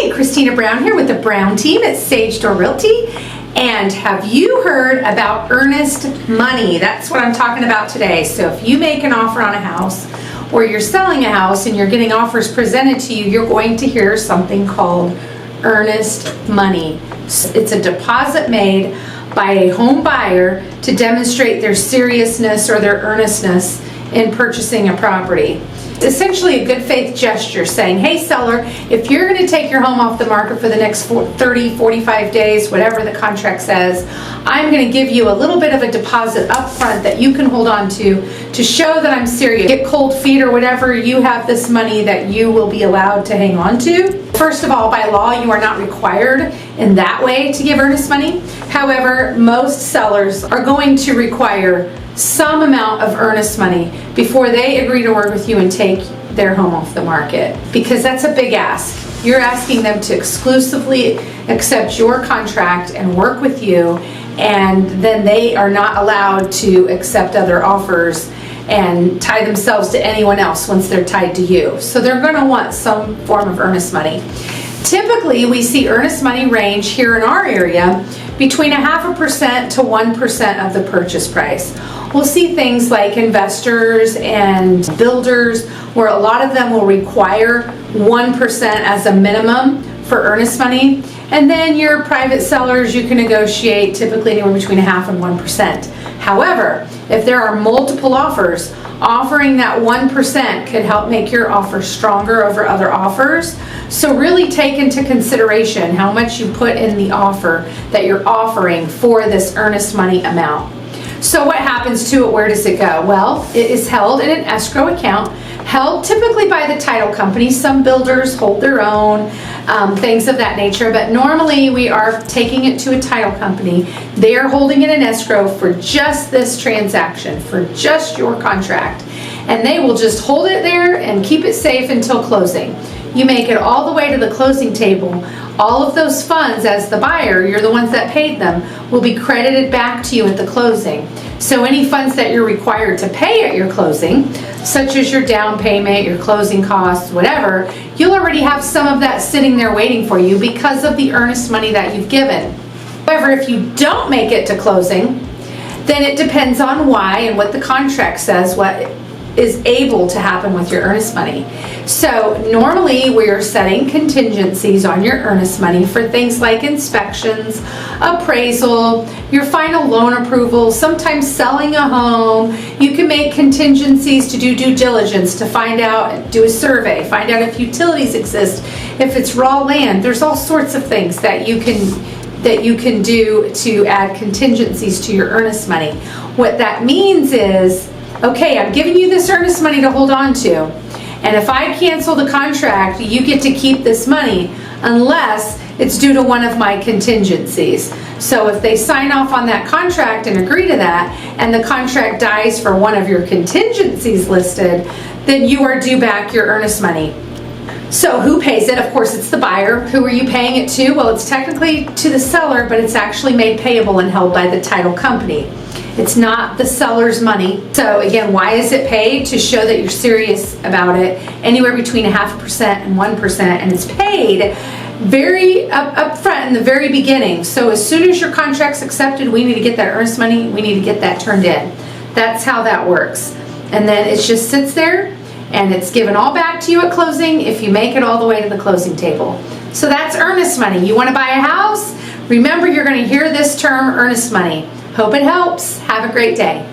Hey, Christina Brown here with the Brown team at Sage Store Realty. And have you heard about earnest money? That's what I'm talking about today. So if you make an offer on a house or you're selling a house and you're getting offers presented to you, you're going to hear something called earnest money. It's a deposit made by a home buyer to demonstrate their seriousness or their earnestness in purchasing a property. Essentially a good faith gesture saying, hey seller, if you're going to take your home off the market for the next 30, 45 days, whatever the contract says, I'm going to give you a little bit of a deposit up front that you can hold on to show that I'm serious. Get cold feet or whatever, you have this money that you will be allowed to hang on to. First of all, by law, you are not required in that way to give earnest money. However, most sellers are going to require some amount of earnest money before they agree to work with you and take their home off the market, because that's a big ask. You're asking them to exclusively accept your contract and work with you, and then they are not allowed to accept other offers and tie themselves to anyone else once they're tied to you. So they're going to want some form of earnest money. Typically, we see earnest money range here in our area between 0.5% to 1% of the purchase price. We'll see things like investors and builders where a lot of them will require 1% as a minimum for earnest money. And then your private sellers, you can negotiate typically anywhere between 0.5% and 1%. However, if there are multiple offers, offering that 1% could help make your offer stronger over other offers. So really take into consideration how much you put in the offer that you're offering for this earnest money amount. So what happens to it? Where does it go? Well, it is held in an escrow account, held typically by the title company. Some builders hold their own, things of that nature, but normally we are taking it to a title company. They are holding it in escrow for just this transaction, for just your contract, and they will just hold it there and keep it safe until closing. You make it all the way to the closing table. All of those funds, as the buyer, you're the ones that paid them, will be credited back to you at the closing. So any funds that you're required to pay at your closing, such as your down payment, your closing costs, whatever, you'll already have some of that sitting there waiting for you because of the earnest money that you've given. However, if you don't make it to closing, then it depends on why and what the contract says, what is able to happen with your earnest money. So normally we are setting contingencies on your earnest money for things like inspections, appraisal, your final loan approval, sometimes selling a home. You can make contingencies to do due diligence, to find out, do a survey, find out if utilities exist, if it's raw land. There's all sorts of things that you can do to add contingencies to your earnest money. What that means is, okay, I'm giving you this earnest money to hold on to, and if I cancel the contract, you get to keep this money unless it's due to one of my contingencies. So if they sign off on that contract and agree to that, and the contract dies for one of your contingencies listed, then you are due back your earnest money. So who pays it? Of course, it's the buyer. Who are you paying it to? Well, it's technically to the seller, but it's actually made payable and held by the title company. It's not the seller's money. So again, why is it paid? To show that you're serious about it. Anywhere between 0.5% and 1%, and it's paid very up front in the very beginning. So as soon as your contract's accepted, we need to get that earnest money. We need to get that turned in. That's how that works. And then it just sits there, and it's given all back to you at closing if you make it all the way to the closing table. So that's earnest money. You want to buy a house? Remember, you're going to hear this term, earnest money. Hope it helps. Have a great day.